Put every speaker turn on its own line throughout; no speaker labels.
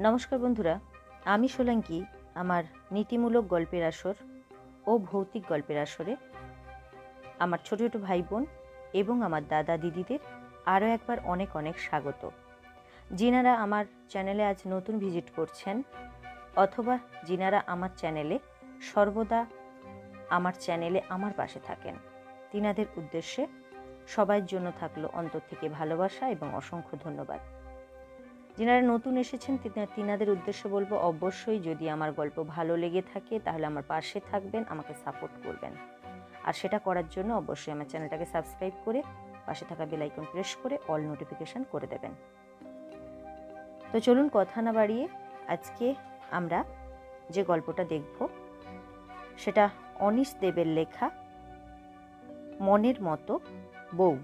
নমস্কার বন্ধুরা, আমি সোলাঙ্কি আমার নীতিমূলক গল্পের আসর ও ভৌতিক গল্পের আসরে আমার ছোট ছোট ভাই বোন এবং আমার দাদা দিদিদের আরও একবার অনেক অনেক স্বাগত। যিনারা আমার চ্যানেলে আজ নতুন ভিজিট করছেন অথবা যিনারা আমার চ্যানেলে সর্বদা আমার পাশে থাকেন, তিনাদের উদ্দেশ্যে সবার জন্য থাকলো অন্তর থেকে ভালোবাসা এবং অসংখ্য ধন্যবাদ। যিনারা নতুন এসেছেন তিনাদের উদ্দেশ্যে বলবো, অবশ্যই যদি আমার গল্প ভালো লেগে থাকে তাহলে আমার পাশে থাকবেন, আমাকে সাপোর্ট করবেন। আর সেটা করার জন্য অবশ্যই আমার চ্যানেলটাকে সাবস্ক্রাইব করে পাশে থাকা বেল আইকন প্রেস করে অল নোটিফিকেশন করে দেবেন। তো চলুন কথা না বাড়িয়ে আজকে আমরা যে গল্পটা দেখব সেটা অনিশ দেবের লেখা মনের মতো বউ।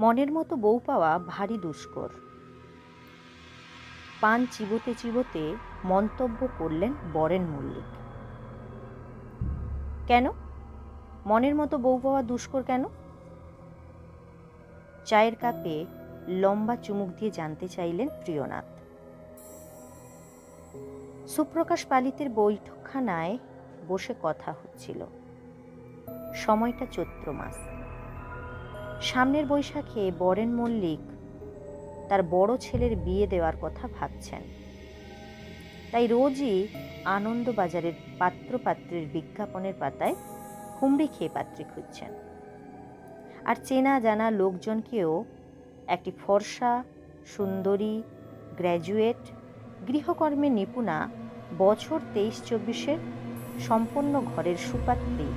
মনের মতো বউ পাওয়া ভারী দুষ্কর। পান চিবোতে চিবোতে মন্তব্য করলেন বরেন মল্লিক। কেন মনের মতো বউ পাওয়া দুষ্কর কেন? চায়ের কাপে লম্বা চুমুক দিয়ে জানতে চাইলেন প্রিয়নাথ। সুপ্রকাশ পালিতের বৈঠকখানায় বসে কথা হচ্ছিল। সময়টা চৈত্র মাস। সামনের বৈশাখে বরেন মল্লিক তার বড় ছেলের বিয়ে দেওয়ার কথা ভাবছেন। তাই রোজই আনন্দবাজারের পাত্রপাত্রীর বিজ্ঞাপনের পাতায় হুমড়ি খেয়ে পাত্রী খুঁজছেন। আর চেনা জানা লোকজনকেও একটি ফর্সা সুন্দরী গ্র্যাজুয়েট গৃহকর্মে নিপুণা বছর 23-24 সম্পন্ন ঘরের সুপাত্রী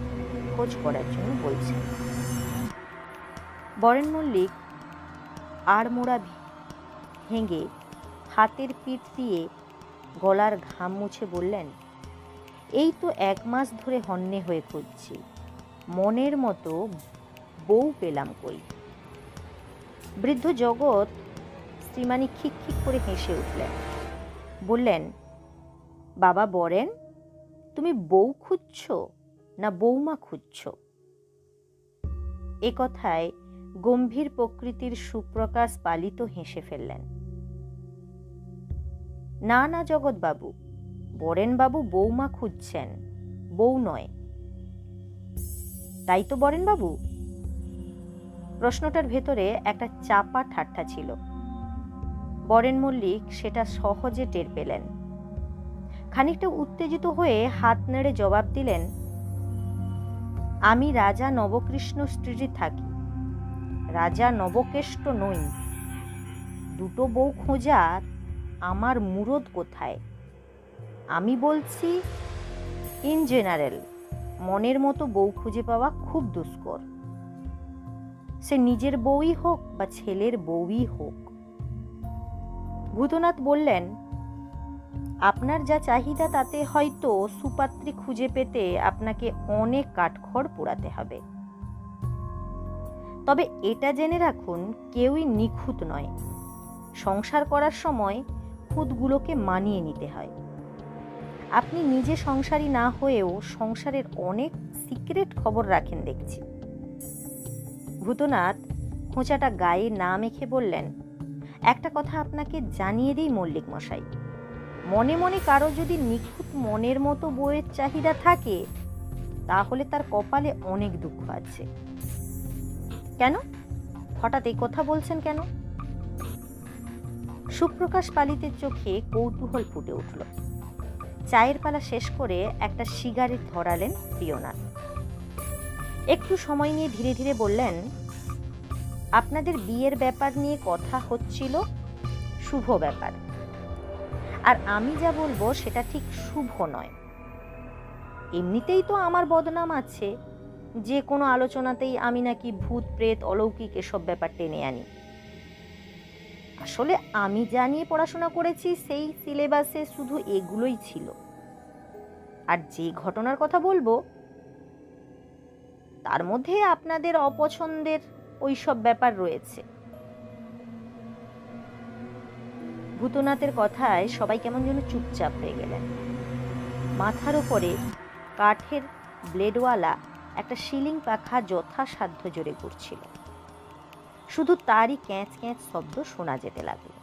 খোঁজ করার জন্য বলছেন। বরেন মল্লিক আড়মোড়া ভেঙে হাতের পিঠ দিয়ে গলার ঘাম মুছে বললেন, এই তো 1 মাস ধরে হন্যে হয়ে খুঁজছি, মনের মতো বউ পেলাম কই। বৃদ্ধ জগৎ শ্রীমানি খিক খিক করে হেসে উঠলেন, বললেন, বাবা বরেন, তুমি বউ খুঁজছ না বৌমা খুঁজছ? এ কথায় গম্ভীর প্রকৃতির সুপ্রকাশ পালিত হেসে ফেললেন। না না জগৎবাবু, বরেনবাবু বৌমা খুঁজছেন, বউ নয়। তাই তো বরেনবাবু? প্রশ্নটার ভেতরে একটা চাপা ঠাট্টা ছিল। বরেন মল্লিক সেটা সহজে টের পেলেন। খানিকটা উত্তেজিত হয়ে হাত নেড়ে জবাব দিলেন, আমি রাজা নবকৃষ্ণ স্ট্রিটে থাকি, রাজা নবকেষ্ট নই। দুটো বউ খোঁজার আমার মুরদ কোথায়? আমি বলছি ইন জেনারেল মনের মতো বউ খুঁজে পাওয়া খুব দুষ্কর, সে নিজের বউই হোক বা ছেলের বউই হোক। ভূতনাথ বললেন, আপনার যা চাহিদা তাতে হয়তো সুপাত্রী খুঁজে পেতে আপনাকে অনেক কাঠখড় পোড়াতে হবে। তবে এটা জেনে রাখুন, কেউই নিখুঁত নয়। সংসার করার সময় খুঁতগুলোকে মানিয়ে নিতে হয়। আপনি নিজে সংসারী না হয়েও সংসারের অনেক সিক্রেট খবর রাখেন দেখছি। ভূতনাথ খোঁচাটা গায়ে না মেখে বললেন, একটা কথা আপনাকে জানিয়ে দিই মল্লিক মশাই, মনে মনে কারো যদি নিখুঁত মনের মতো বউয়ের চাহিদা থাকে তাহলে তার কপালে অনেক দুঃখ আছে। কেন হঠাৎ এই কথা বলছেন কেন? সুপ্রকাশ পালিতের চোখে কৌতূহল ফুটে উঠল। চায়ের পালা শেষ করে একটা সিগারেট ধরালেন প্রিয়নাথ। একটু সময় নিয়ে ধীরে ধীরে বললেন, আপনাদের বিয়ের ব্যাপার নিয়ে কথা হচ্ছিল, শুভ ব্যাপার। আর আমি যা বলবো সেটা ঠিক শুভ নয়। এমনিতেই তো আমার বদনাম আছে, যে কোনো আলোচনাতেই আমি নাকি ভূত প্রেত অলৌকিক এসব ব্যাপার টেনে আনি। আসলে আমি যা নিয়ে পড়াশোনা করেছি সেই সিলেবাসে শুধু এগুলোই ছিল। আর যে ঘটনার কথা বলবো তার মধ্যে আপনাদের অপছন্দের ওই সব ব্যাপার রয়েছে। ভূতনাথের কথায় সবাই কেমন যেন চুপচাপ হয়ে গেলেন। মাথার ওপরে কাঠের ব্লেডওয়ালা একটা সিলিং পাখা যথাসাধ্য জোরে ঘুরছিল। শুধু তারই ক্যাঁচ ক্যাঁচ শব্দ শোনা যেতে লাগলো।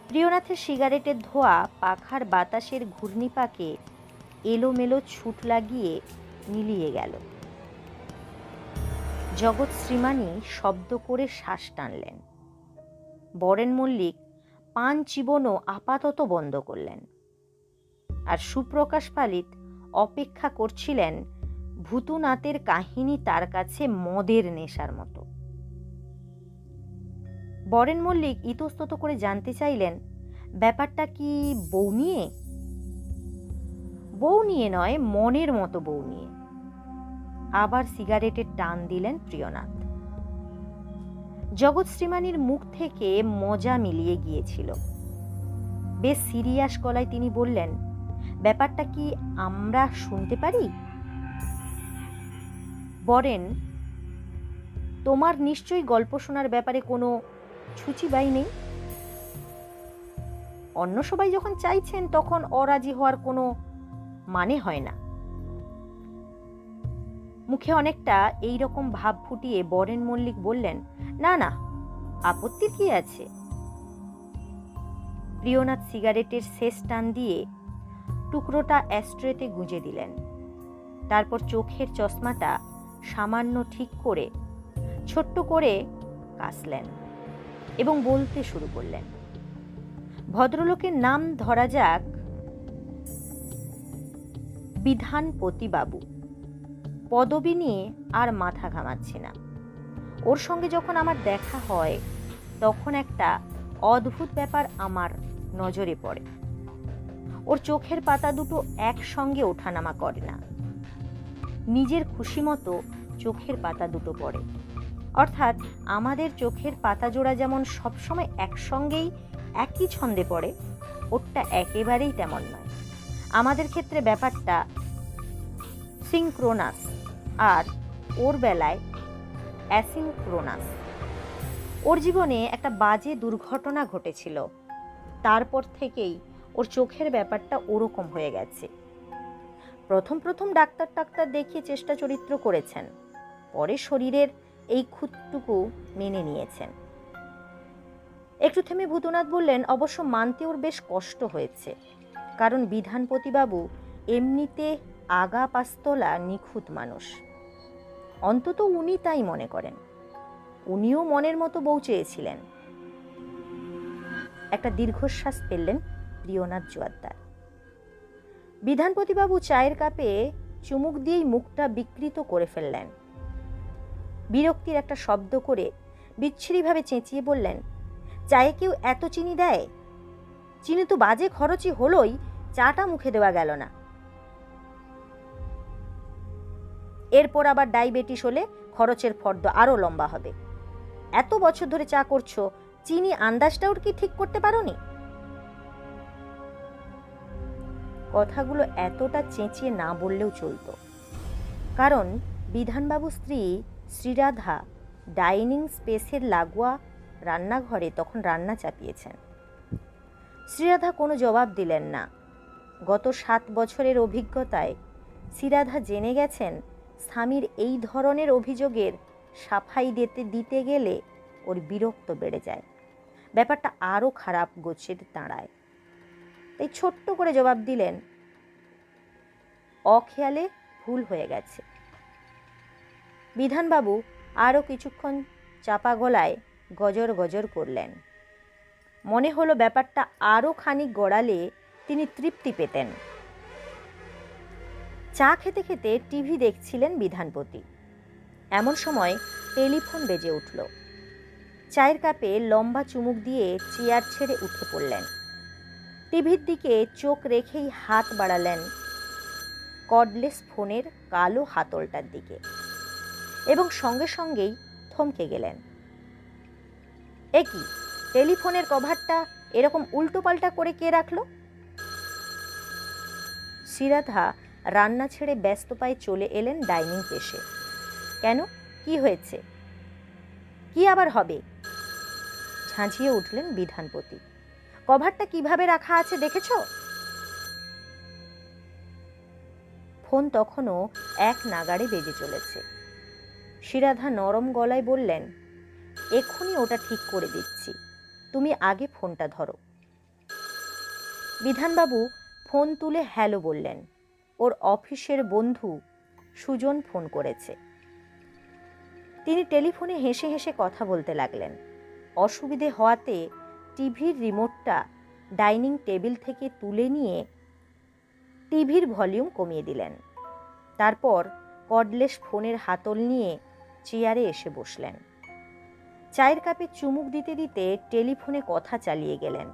প্রিয়নাথের সিগারেটের ধোঁয়া পাখার বাতাসের ঘূর্ণিপাকে এলোমেলো ছুট লাগিয়ে মিলিয়ে গেল। জগৎ শ্রীমানী শব্দ করে শ্বাস টানলেন। বরেন মল্লিক পান চিবনও আপাতত বন্ধ করলেন। আর সুপ্রকাশ পালিত অপেক্ষা করছিলেন ভূতনাথের কাহিনী তার কাছে মদের নেশার মতো। বরেন মল্লিক ইতস্তত করে জানতে চাইলেন, ব্যাপারটা কি বউ নিয়ে? বউ নিয়ে নয়, মনের মতো বউ নিয়ে। আবার সিগারেটের টান দিলেন প্রিয়নাথ। জগৎ শ্রীমানীর মুখ থেকে মজা মিলিয়ে গিয়েছিল। বেশ সিরিয়াস গলায় তিনি বললেন, ব্যাপারটা কি আমরা শুনতে পারি? বরেন, তোমার নিশ্চয়ই গল্প শোনার ব্যাপারে কোনো ছুচিবাই নেই। অন্য সবাই যখন চাইছেন তখন অরাজি হওয়ার কোনো মানে হয় না। মুখে অনেকটা এই রকম ভাব ফুটিয়ে বরেন মল্লিক বললেন, না না, আপত্তির কি আছে? প্রিয়নাথ সিগারেটের শেষ টান দিয়ে টুকরোটা অ্যাস্ট্রেতে গুঁজে দিলেন। তারপর চোখের চশমাটা সামান্য ঠিক করে ছোট্ট করে কাশলেন এবং বলতে শুরু করলেন, ভদ্রলোকের নাম ধরা যাক বিধানপতি বাবু। পদবি নিয়ে আর মাথা ঘামাচ্ছি না। ওর সঙ্গে যখন আমার দেখা হয় তখন একটা অদ্ভুত ব্যাপার আমার নজরে পড়ে। ওর চোখের পাতা দুটো একসঙ্গে ওঠানামা করে না, নিজের খুশি মতো চোখের পাতা দুটো পড়ে। অর্থাৎ আমাদের চোখের পাতা জোড়া যেমন সবসময় একসঙ্গেই একই ছন্দে পড়ে, ওরটা একেবারেই তেমন নয়। আমাদের ক্ষেত্রে ব্যাপারটা সিনক্রোনাস, আর ওর বেলায় অ্যাসিনক্রোনাস। ওর জীবনে একটা বাজে দুর্ঘটনা ঘটেছিল, তারপর থেকেই ওর চোখের ব্যাপারটা ওরকম হয়ে গেছে। প্রথম প্রথম ডাক্তার দেখিয়ে চেষ্টা চরিত্র করেছেন, পরে শরীরের এই খুঁতটুকু মেনে নিয়েছেন। একটু থেমে ভূতনাথ বললেন, অবশ্য মানতে ওর বেশ কষ্ট হয়েছে, কারণ বিধানপতিবাবু এমনিতে আগা পাস্তলা নিখুঁত মানুষ। অন্তত উনি তাই মনে করেন। উনিও মনের মতো বউ চেয়েছিলেন। একটা দীর্ঘশ্বাস ফেললেন প্রিয়নাথ জোয়ারদার। বিধানপতিবাবু চায়ের কাপে চুমুক দিয়েই মুখটা বিকৃত করে ফেললেন। বিরক্তির একটা শব্দ করে বিচ্ছিরিভাবে চেঁচিয়ে বললেন, চায়ে কেউ এত চিনি দেয়? চিনি তো বাজে খরচই হলোই, চাটা মুখে দেওয়া গেল না। এরপর আবার ডায়াবেটিস হলে খরচের ফর্দ আরো লম্বা হবে। এত বছর ধরে চা করছো, চিনি আন্দাজটাও কি ঠিক করতে পারোনি? কথাগুলো এতটা চেঁচিয়ে না বললেও চলতো, কারণ বিধানবাবু স্ত্রী শ্রীরাধা ডাইনিং স্পেসের লাগোয়া রান্নাঘরে তখন রান্না চাপিয়েছেন। শ্রীরাধা কোনো জবাব দিলেন না। গত 7 বছরের অভিজ্ঞতায় শ্রীরাধা জেনে গেছেন, স্বামীর এই ধরনের অভিযোগের সাফাই দিতে গেলে ওর বিরক্ত বেড়ে যায়, ব্যাপারটা আরও খারাপ গোছের দাঁড়ায়। তাই ছোট্ট করে জবাব দিলেন, অখেয়ালে ভুল হয়ে গেছে। বিধানবাবু আরও কিছুক্ষণ চাপা গলায় গজর গজর করলেন। মনে হলো ব্যাপারটা আরও খানিক গড়ালে তিনি তৃপ্তি পেতেন। চা খেতে খেতে টিভি দেখছিলেন বিধানপতি। এমন সময় টেলিফোন বেজে উঠল। চায়ের কাপে লম্বা চুমুক দিয়ে চেয়ার ছেড়ে উঠে পড়লেন। টিভির দিকে চোখ রেখেই হাত বাড়ালেন কর্ডলেস ফোনের কালো হাতলটার দিকে এবং সঙ্গে সঙ্গেই থমকে গেলেন। এ কি, টেলিফোনের কভারটা এরকম উল্টোপাল্টা করে কে রাখলো? শ্রীরাধা রান্না ছেড়ে ব্যস্ত পায়ে চলে এলেন ডাইনিং পেশে। কেন, কি হয়েছে? কি আবার হবে? ঝাঁঝিয়ে উঠলেন বিধানপতি। কভারটা কিভাবে রাখা আছে দেখেছ? ফোন তখনও এক নাগাড়ে বেজে চলেছে। শিরাধা নরম গলায় বললেন, এক্ষুনি ওটা ঠিক করে দিচ্ছি, তুমি আগে ফোনটা ধরো। বিধানবাবু ফোন তুলে হ্যালো বললেন। ওর অফিসের বন্ধু সুজন ফোন করেছে। তিনি টেলিফোনে হেসে হেসে কথা বলতে লাগলেন। অসুবিধে হওয়াতে টিভির রিমোটটা ডাইনিং টেবিল থেকে তুলে নিয়ে টিভির ভলিউম কমিয়ে দিলেন। তারপর কর্ডলেস ফোনের হাতল নিয়ে চেয়ারে এসে বসলেন। চায়ের কাপে চুমুক দিতে দিতে টেলিফোনে কথা চালিয়ে গেলেন।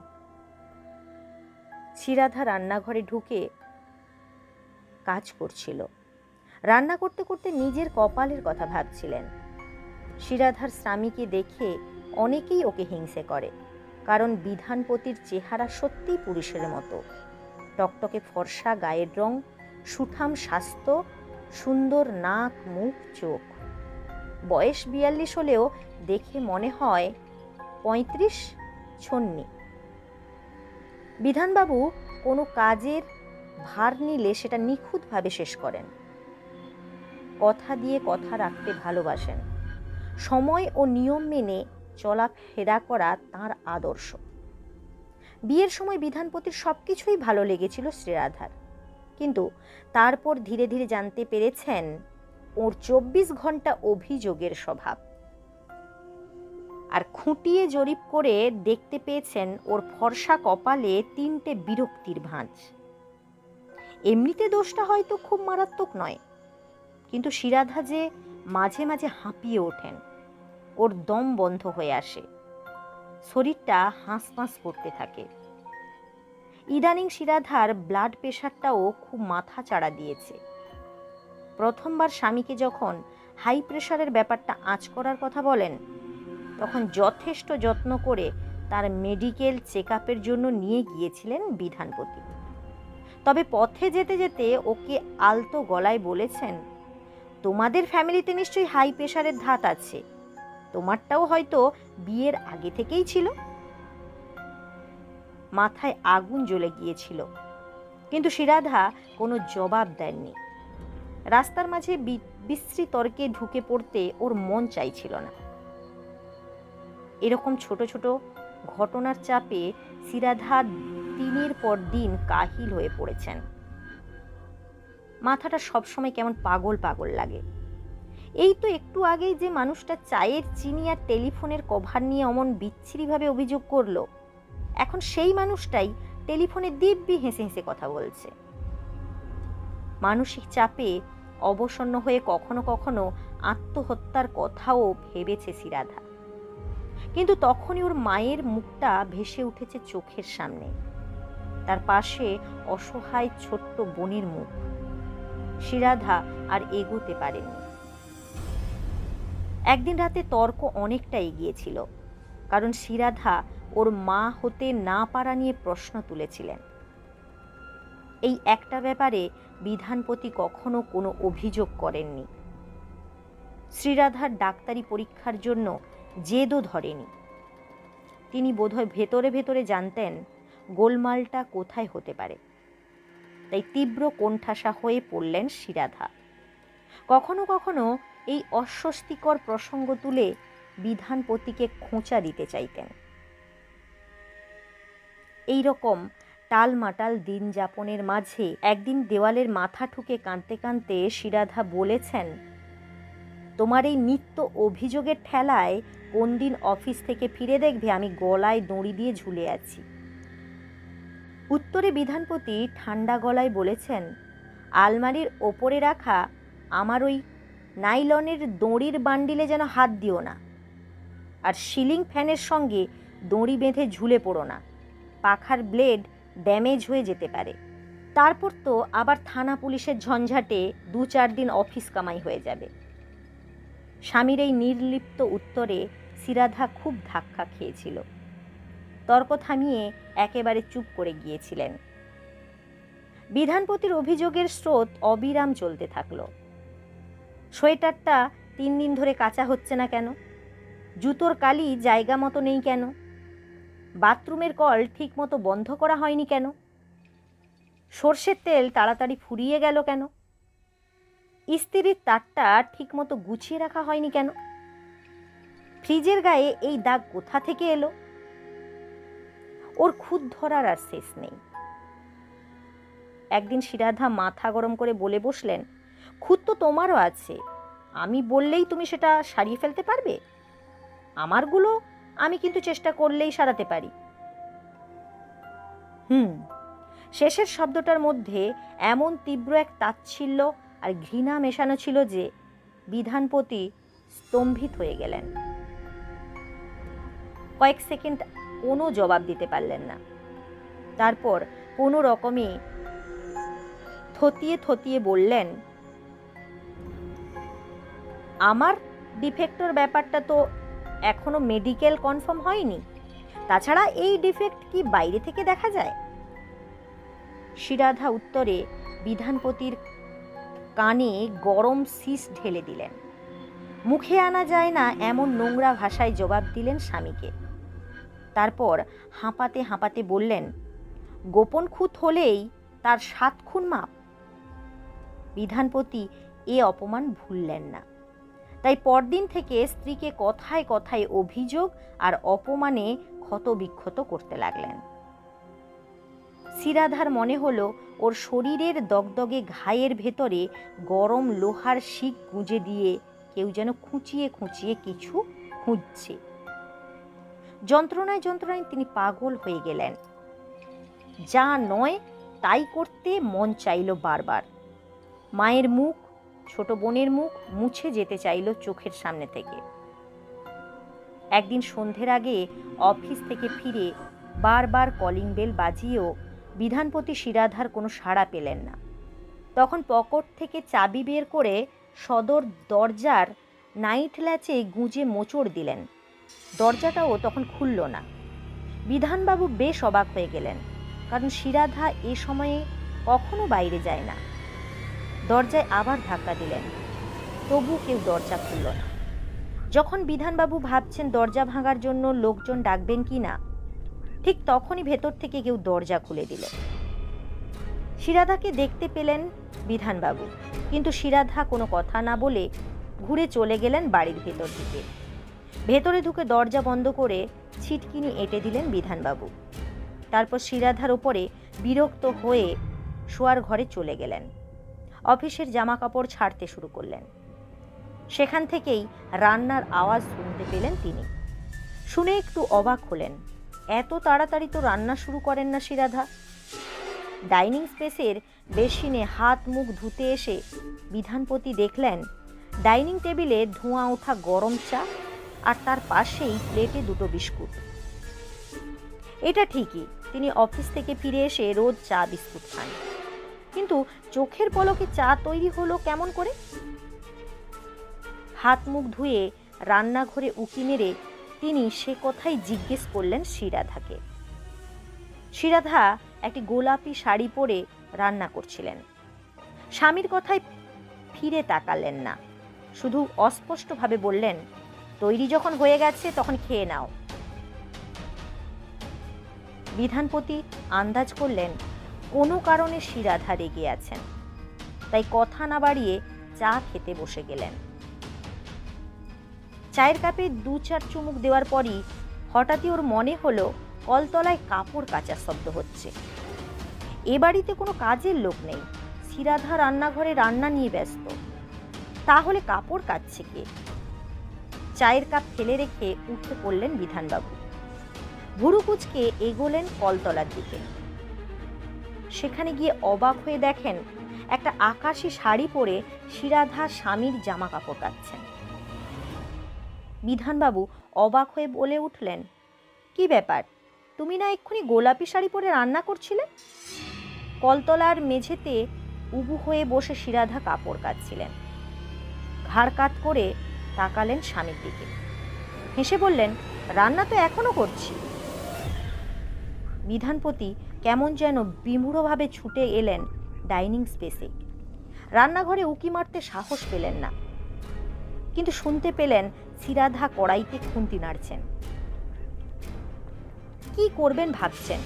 শিরাধা রান্নাঘরে ঢুকে কাজ করছিল। রান্না করতে করতে নিজের কপালের কথা ভাবছিলেন। শিরাধার স্বামীকে দেখে অনেকেই ওকে হিংসে করে, কারণ বিধানপতির চেহারা সত্যিই পুরুষের মতো। টকটকে ফর্সা গায়ের রং, সুঠাম স্বাস্থ্য, সুন্দর নাক, মুখ, চোখ। বয়স 42 হলেও দেখে মনে হয় 35-56। বিধানবাবু কোনো কাজের ভার নিলে সেটা নিখুঁতভাবে শেষ করেন। কথা দিয়ে কথা রাখতে ভালোবাসেন। সময় ও নিয়ম মেনে চলাফেরা করা তাঁর আদর্শ। বিয়ের সময় বিধানপতির সবকিছুই ভালো লেগেছিল শ্রীরাধার, কিন্তু তারপর ধীরে ধীরে জানতে পেরেছেন ওর 24 ঘন্টা অভিযোগের স্বভাব। আর খুঁটিয়ে জরিপ করে দেখতে পেয়েছেন ওর ফর্সা কপালে 3টে বিরক্তির ভাঁজ। এমনিতে দোষটা হয়তো খুব মারাত্মক নয়, কিন্তু শিরাধা যে মাঝে মাঝে হাঁপিয়ে ওঠেন, ওর দম বন্ধ হয়ে আসে, শরীরটা হাঁসফাঁস করতে থাকে। ইদানিং শিরাধার ব্লাড প্রেশারটাও খুব মাথা চাড়া দিয়েছে। প্রথমবার স্বামীকে যখন হাই প্রেশারের ব্যাপারটা আঁচ করার কথা বলেন, তখন যথেষ্ট যত্ন করে তার মেডিকেল চেক আপের জন্য নিয়ে গিয়েছিলেন বিধানপতি। তবে পথে যেতে যেতে ওকে আলতো গলায় বলেছেন, তোমাদের ফ্যামিলিতে নিশ্চয়ই হাই প্রেশারের ধাত আছে, তোমারটাও হয়তো বিয়ের আগে থেকেই ছিল। মাথায় আগুন জ্বলে গিয়েছিল, কিন্তু শিরাধা কোনো জবাব দেননি। রাস্তার মাঝে বিশ্রী তর্কে ঢুকে পড়তে ওর মন চাইছিল না। এরকম ছোট ছোট ঘটনার চাপে শিরাধা দিনের পর দিন কাহিল হয়ে পড়েছেন। মাথাটা সবসময় কেমন পাগল পাগল লাগে। এই তো একটু আগেই যে মানুষটা চায়ের চিনি আর টেলিফোনের কভার নিয়ে অমন বিচ্ছিরিভাবে অভিযোগ করলো, এখন সেই মানুষটাই টেলিফোনে দিব্যি হেসে হেসে কথা বলছে। মানসিক চাপে অবসন্ন হয়ে কখনো কখনো আত্মহত্যার কথাও ভেবেছে শিরাধা, কিন্তু তখনই ওর মায়ের মুখটা ভেসে উঠেছে চোখের সামনে, তার পাশে অসহায় ছোট্ট বোনের মুখ। শিরাধা আর এগোতে পারেনি। একদিন রাতে তর্ক অনেকটা এগিয়েছিল, কারণ শিরাধা ওর মা হতে না পারা নিয়ে প্রশ্ন তুলেছিলেন। এই একটা ব্যাপারে বিধানপতি কখনো কোনো অভিযোগ করেননি। শ্রীরাধার ডাক্তারি পরীক্ষার জন্য জেদও ধরেনি। তিনি বোধহয় ভেতরে ভেতরে জানতেন গোলমালটা কোথায় হতে পারে, তাই তীব্র কোণঠাসা হয়ে পড়লেন শিরাধা। কখনো কখনো এই অস্বস্তিকর প্রসঙ্গ তুলে বিধানপতিকে খোঁচা দিতে চাইতেন। এই রকম টালমাটাল দিন যাপনের মাঝে একদিন দেওয়ালের মাথা ঠুকে কাঁদতে কাঁদতে শিরাধা বলেছেন, তোমার এই নিত্য অভিযোগের ঠেলায় কোন দিন অফিস থেকে ফিরে দেখবে আমি গলায় দড়ি দিয়ে ঝুলে আছি। উত্তরে বিধানপতি ঠান্ডা গলায় বলেছেন, আলমারির ওপরে রাখা আমার ওই নাইলনের দড়ির বান্ডিলে যেন হাত দিও না, আর সিলিং ফ্যানের সঙ্গে দড়ি বেঁধে ঝুলে পড়ো না, পাখার ব্লেড ড্যামেজ হয়ে যেতে পারে। তারপর তো আবার থানা পুলিশের ঝঞ্ঝাটে 2-4 দিন অফিস কামাই হয়ে যাবে। স্বামীর এই নির্লিপ্ত উত্তরে শিরাধা খুব ধাক্কা খেয়েছিল। তর্ক থামিয়ে একেবারে চুপ করে গিয়েছিলেন। বিধানপতির অভিযোগের স্রোত অবিরাম চলতে থাকলো। সোয়েটারটা 3 দিন ধরে কাচা হচ্ছে না কেন? জুতোর কালি জায়গা মতো নেই কেন? বাথরুমের কল ঠিকমতো বন্ধ করা হয়নি কেন? সর্ষের তেল তাড়াতাড়ি ফুরিয়ে গেল কেন? ইস্ত্রির তারটা ঠিকমতো গুছিয়ে রাখা হয়নি কেন? ফ্রিজের গায়ে এই দাগ কোথা থেকে এলো? ওর খুঁত ধরার আর শেষ নেই। একদিন শিরাধা মাথা গরম করে বলে বসলেন, খুঁত তো তোমারও আছে, আমি বললেই তুমি সেটা সারিয়ে ফেলতে পারবে? আমারগুলো আমি কিন্তু চেষ্টা করলেই সারাতে পারি। শেষের শব্দটার মধ্যে এমন তীব্র এক তাচ্ছিল্য আর ঘৃণা মেশানো ছিল যে বিধানপতি স্তম্ভিত হয়ে গেলেন। কয়েক সেকেন্ড কোনো জবাব দিতে পারলেন না। তারপর কোনো রকমে থতিয়ে থতিয়ে বললেন, আমার ডিফেক্টর ব্যাপারটা তো এখনো মেডিকেল কনফার্ম হয়নি, তাছাড়া এই ডিফেক্ট কি বাইরে থেকে দেখা যায়? শিরাধা উত্তরে বিধানপতির কানে গরম শীষ ঢেলে দিলেন। মুখে আনা যায় না এমন নোংরা ভাষায় জবাব দিলেন স্বামীকে। তারপর হাঁপাতে হাঁপাতে বললেন, গোপন খুঁত হলেই তার 7 খুন মাপ। বিধানপতি এ অপমান ভুললেন না, তাই পরদিন থেকে স্ত্রীকে কথায় কথায় অভিযোগ আর অপমানে ক্ষতবিক্ষত করতে লাগলেন। শিরাধার মনে হলো ওর শরীরের দগদগে ঘায়ের ভেতরে গরম লোহার শিক গুঁজে দিয়ে কেউ যেন খুঁচিয়ে খুঁচিয়ে কিছু খুঁজছে। যন্ত্রণায় যন্ত্রণায় তিনি পাগল হয়ে গেলেন। যা নয় তাই করতে মন চাইল বারবার। মায়ের মুখ, ছোট বোনের মুখ মুছে যেতে চাইল চোখের সামনে থেকে। একদিন সন্ধ্যের আগে অফিস থেকে ফিরে বারবার কলিং বেল বাজিয়েও বিধানপতি শিরাধার কোনো সাড়া পেলেন না। তখন পকেট থেকে চাবি বের করে সদর দরজার নাইট ল্যাচে গুঁজে মোচড় দিলেন। দরজাটাও তখন খুলল না। বিধানবাবু বেশ অবাক হয়ে গেলেন, কারণ শিরাধা এ সময়ে কখনো বাইরে যায় না। দরজায় আবার ধাক্কা দিলেন, তবু কেউ দরজা খুলল না। যখন বিধানবাবু ভাবছেন দরজা ভাঙার জন্য লোকজন ডাকবেন কি না, ঠিক তখনই ভেতর থেকে কেউ দরজা খুলে দিল। শিরাধাকে দেখতে পেলেন বিধানবাবু, কিন্তু শিরাধা কোনো কথা না বলে ঘুরে চলে গেলেন বাড়ির ভেতর দিকে। ভেতরে ঢুকে দরজা বন্ধ করে ছিটকিনি এঁটে দিলেন বিধানবাবু। তারপর শিরাধার ওপরে বিরক্ত হয়ে শোয়ার ঘরে চলে গেলেন। অফিসের জামা কাপড় ছাড়তে শুরু করলেন। সেখান থেকেই রান্নার আওয়াজ শুনতে পেলেন তিনি। শুনে একটু অবাক হলেন, এত তাড়াতাড়ি তো রান্না শুরু করেন না শিরাধা। ডাইনিং স্পেসের বেসিনে হাত মুখ ধুতে এসে বিধানপতি দেখলেন ডাইনিং টেবিলে ধোঁয়া ওঠা গরম চা আর তার পাশেই প্লেটে 2 বিস্কুট। এটা ঠিকই, তিনি অফিস থেকে ফিরে এসে রোজ চা বিস্কুট খান, কিন্তু চোখের পলকে চা তৈরি হলো কেমন করে? হাত মুখ ধুয়ে রান্নাঘরে উঁকি মেরে তিনি সে কথাই জিজ্ঞেস করলেন শিরাধাকে। শিরাধা একটি গোলাপি শাড়ি পরে রান্না করছিলেন। স্বামীর কথায় ফিরে তাকালেন না, শুধু অস্পষ্টভাবে বললেন, তৈরি যখন হয়ে গেছে তখন খেয়ে নাও। বিধানপতি আন্দাজ করলেন কোনো কারণে শিরাধা রেগে আছেন, তাই কথা না বাড়িয়ে চা খেতে বসে গেলেন। চায়ের কাপে 2-4 চুমুক দেওয়ার পরই হঠাৎই ওর মনে হলো কলতলায় কাপড় কাচার শব্দ হচ্ছে। এ বাড়িতে কোনো কাজের লোক নেই, শিরাধা রান্নাঘরে রান্না নিয়ে ব্যস্ত, তাহলে কাপড় কাচছে কে? চায়ের কাপ ফেলে রেখে উঠে পড়লেন বিধানবাবু। ভুরু কুঁচকে এগোলেন কলতলার দিকে। সেখানে গিয়ে অবাক হয়ে দেখেন একটা আকাশি শাড়ি পরে শিরাধা স্বামীর জামা কাপড় কাচ্ছেন। বিধানবাবু অবাক হয়ে বলে উঠলেন, কি ব্যাপার, তুমি না এক্ষুনি গোলাপি শাড়ি পরে রান্না করছিলে? কলতলার মেঝেতে উবু হয়ে বসে শিরাধা কাপড় কাচ্ছিলেন। ঘাড় কাত করে তাকালেন স্বামীর দিকে, হেসে বললেন, রান্না তো এখনো করছি। বিধানপতি কেমন যেন বিমূঢ়ভাবে ছুটে এলেন ডাইনিং স্পেসে। রান্নাঘরে উকি মারতে সাহস পেলেন না, কিন্তু শুনতে পেলেন শিরাধা কড়াইতে খুন্তি নাড়ছেন। কি করবেন ভাবছেন।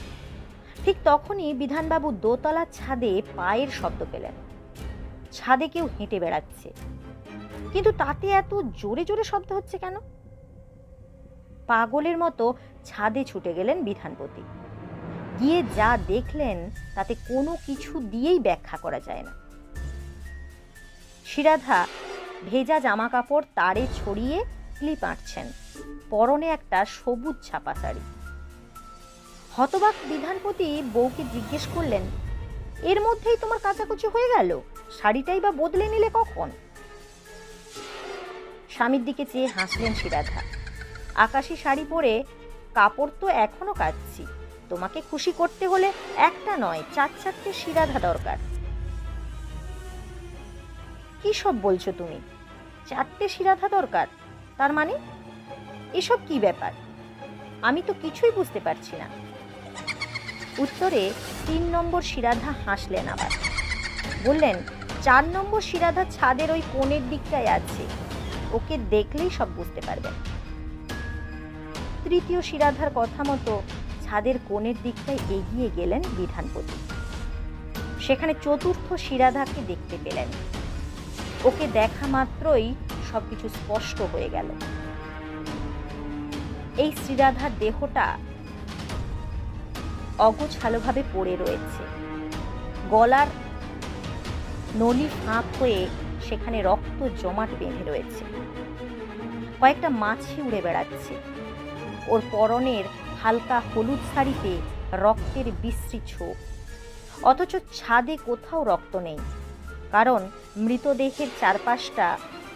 ঠিক তখনই বিধানবাবু দোতলার ছাদে পায়ের শব্দ পেলেন। ছাদে কেউ হেঁটে বেড়াচ্ছে, কিন্তু তাতে এত জোরে জোরে শব্দ হচ্ছে কেন? পাগলের মতো ছাদে ছুটে গেলেন বিধানপতি। গিয়ে যা দেখলেন তাতে কোনো কিছু দিয়েই ব্যাখ্যা করা যায় না। শিরাধা ভেজা জামা কাপড় তারে ছড়িয়ে ক্লিপ আঁটছেন, পরনে একটা সবুজ ছাপা শাড়ি। হতবাক বিধানপতি বউকে জিজ্ঞেস করলেন, এর মধ্যেই তোমার কাচাকুচি হয়ে গেল? শাড়িটাই বা বদলে নিলে কখন? স্বামীর দিকে চেয়ে হাসলেন শিরাধা। আকাশি শাড়ি পরে কাপড় তো এখনো কাচ্ছি। তোমাকে খুশি করতে হলে একটা নয়, 4-4টে শিরাধা দরকার। কি সব বলছো তুমি? 4টে শিরাধা দরকার? তার মানে এসব কি ব্যাপার? আমি তো কিছুই বুঝতে পারছি না। উত্তরে 3 নম্বর শিরাধা হাসলেন আবার। বললেন, 4 নম্বর শিরাধা ছাদের ওই কোণের দিকটায় আছে, ওকে দেখলেই সব বুঝতে পারবেন। তৃতীয় শিরাধার কথা মতো ছাদের কোণের দিকটায় এগিয়ে গেলেন বিধানপতি। সেখানে চতুর্থ শিরাধাকে দেখতে পেলেন। ওকে দেখা মাত্রই সবকিছু স্পষ্ট হয়ে গেল। এই শ্রীরাধার দেহটা অগোছালোভাবে পড়ে রয়েছে। গলার নলি ফাঁক হয়ে সেখানে রক্ত জমাট বেঁধে রয়েছে। কয়েকটা মাছি উড়ে বেড়াচ্ছে। ওর পরনের হালকা হলুদ শাড়িতে রক্তের বিশ্রী ছোপ। অথচ ছাদে কোথাও রক্ত নেই, কারণ মৃতদেহের চারপাশটা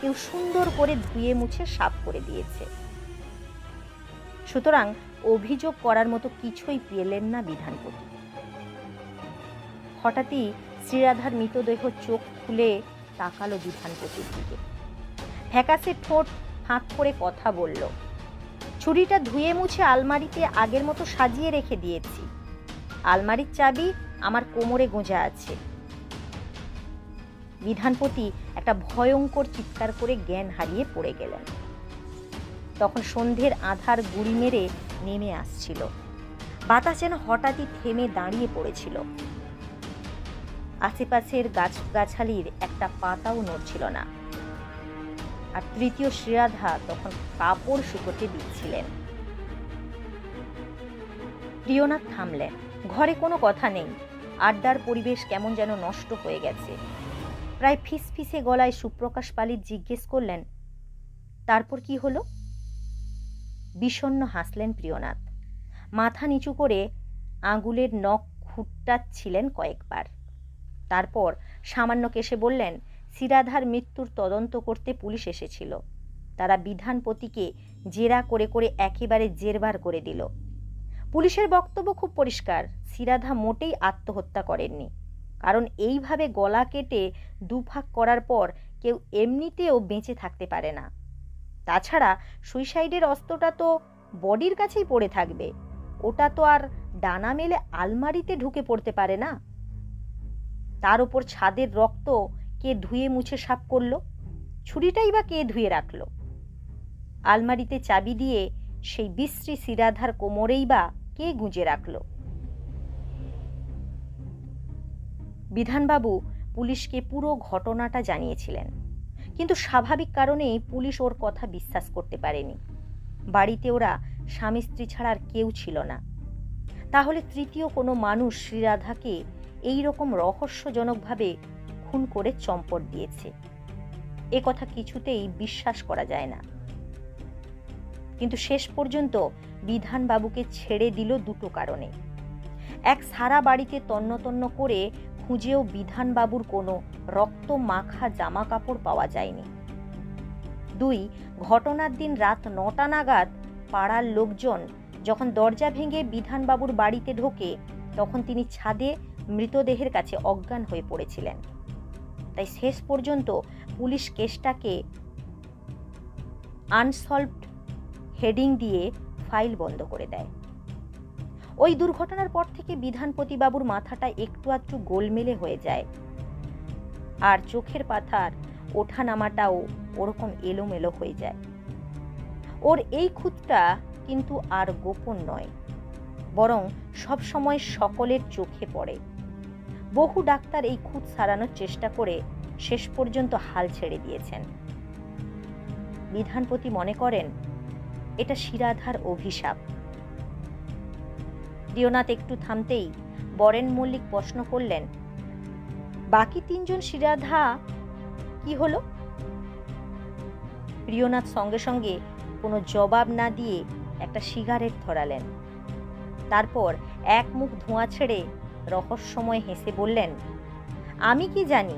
কেউ সুন্দর করে ধুয়ে মুছে সাফ করে দিয়েছে। সুতরাং অভিযোগ করার মতো কিছুই পেলেন না বিধানপতি। হঠাৎই শ্রীরাধার মৃতদেহ চোখ খুলে তাকালো বিধানপতির দিকে। ফ্যাকাশে ঠোঁট ফাঁক করে কথা বলল, ছুরিটা ধুয়ে মুছে আলমারিতে আগের মতো সাজিয়ে রেখে দিয়েছি। আলমারির চাবি আমার কোমরে গোঁজা আছে। বিধানপতি একটা ভয়ঙ্কর চিৎকার করে জ্ঞান হারিয়ে পড়ে গেলেন। তখন সন্ধ্যের আধার গুড়ি মেরে নেমে আসছিল। বাতাস যেন হঠাৎই থেমে দাঁড়িয়ে পড়েছিল। আশেপাশের গাছগাছালির একটা পাতাও নড়ছিল না। আর তৃতীয় শ্রীরাধা তখন কাপড় শুকোতে দিচ্ছিলেন। প্রিয়নাথ থামলেন। ঘরে কোনো কথা নেই। আড্ডার পরিবেশ কেমন যেন নষ্ট হয়ে গেছে। প্রায় ফিসফিসে গলায় সুপ্রকাশ পালিত জিজ্ঞেস করলেন, তারপর কি হলো? বিষণ্ণ হাসলেন প্রিয়নাথ। মাথা নিচু করে আঙুলের নখ খুঁটাচ্ছিলেন কয়েকবার। তারপর সামান্য কেশে বললেন, শ্রীরাধার মৃত্যুর তদন্ত করতে পুলিশ এসেছিল। তারা বিধানপতিকে জেরা করে করে একেবারে জেরবার করে দিল। পুলিশের বক্তব্য খুব পরিষ্কার, শ্রীরাধা মোটেই আত্মহত্যা করেননি। কারণ এইভাবে গলা কেটে দুভাগ করার পর কেউ এমনিতেও বেঁচে থাকতে পারে না। তাছাড়া সুইসাইডের অস্ত্রটা তো বডির কাছেই পড়ে থাকবে, ওটা তো আর ডানা মেলে আলমারিতে ঢুকে পড়তে পারে না। তার উপর ছাদের রক্ত কে ধুয়ে মুছে সাফ করলো? ছুরিটাই বা কে ধুয়ে রাখলো? আলমারিতে চাবি দিয়ে সেই বিশ্রী শ্রীরাধার কোমরেই বা কে গুঁজে রাখলো? বিধানবাবু পুলিশকে পুরো ঘটনাটা জানিয়েছিলেন, কিন্তু স্বাভাবিক কারণেই পুলিশ ওর কথা বিশ্বাস করতে পারেনি। বাড়িতে ওরা স্বামী স্ত্রী ছাড়া আর কেউ ছিল না। তাহলে তৃতীয় কোনো মানুষ শ্রীরাধাকে এই রকম রহস্যজনকভাবে খুন করে চম্পট দিয়েছে, এ কথা কিছুতেই বিশ্বাস করা যায় না। কিন্তু শেষ পর্যন্ত বিধানবাবুকে ছেড়ে দিল দুটো কারণে। এক, সারা বাড়িতে তন্ন তন্ন করে খুঁজেও বিধানবাবুর কোনো রক্ত মাখা জামা কাপড় পাওয়া যায়নি। 2, ঘটনার দিন রাত 9টা নাগাদ পাড়ার লোকজন যখন দরজা ভেঙে বিধানবাবুর বাড়িতে ঢোকে, তখন তিনি ছাদে মৃতদেহের কাছে অজ্ঞান হয়ে পড়েছিলেন। তাই শেষ পর্যন্ত পুলিশ কেসটাকে আনসলভড হেডিং দিয়ে ফাইল বন্ধ করে দেয়। ওই দুর্ঘটনার পর থেকে বিধানপতিবাবুর মাথাটা একটু আধটু গোলমেলে হয়ে যায়, আর চোখের পাতার ওঠা নামাটাও ওরকম এলোমেলো হয়ে যায়। ওর এই খুঁতটা কিন্তু আর গোপন নয়। বরং সবসময় সকলের চোখে পড়ে। বহু ডাক্তার এই খুঁত সারানোর চেষ্টা করে শেষ পর্যন্ত হাল ছেড়ে দিয়েছেন। বিধানপতি মনে করেন এটা শিরাধার অভিশাপ। প্রিয়নাথ একটু থামতেই বরেন মল্লিক প্রশ্ন করলেন, বাকি 3 জন শিরাধা কি হলো? প্রিয়নাথ সঙ্গে সঙ্গে কোনো জবাব না দিয়ে একটা সিগারেট ধরালেন। তারপর এক মুখ ধোঁয়া ছেড়ে রহস্যময় হেসে বললেন, আমি কি জানি,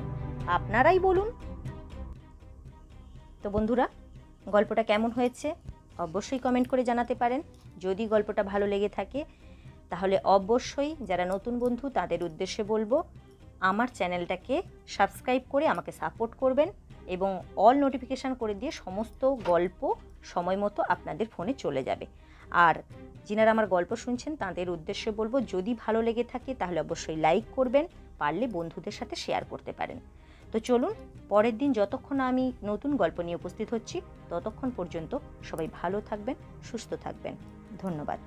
আপনারাই বলুন। তো বন্ধুরা, গল্পটা কেমন হয়েছে অবশ্যই কমেন্ট করে জানাতে পারেন। যদি গল্পটা ভালো লেগে থাকে তাহলে অবশ্যই যারা নতুন বন্ধু তাদের উদ্দেশ্যে বলবো, আমার চ্যানেলটাকে সাবস্ক্রাইব করে আমাকে সাপোর্ট করবেন এবং অল নোটিফিকেশান করে দিয়ে সমস্ত গল্প সময় মতো আপনাদের ফোনে চলে যাবে। আর যিনারা আমার গল্প শুনছেন তাদের উদ্দেশ্যে বলবো, যদি ভালো লেগে থাকে তাহলে অবশ্যই লাইক করবেন, পারলে বন্ধুদের সাথে শেয়ার করতে পারেন। তো চলুন, পরের দিন যতক্ষণ আমি নতুন গল্প নিয়ে উপস্থিত হচ্ছি ততক্ষণ পর্যন্ত সবাই ভালো থাকবেন, সুস্থ থাকবেন। ধন্যবাদ।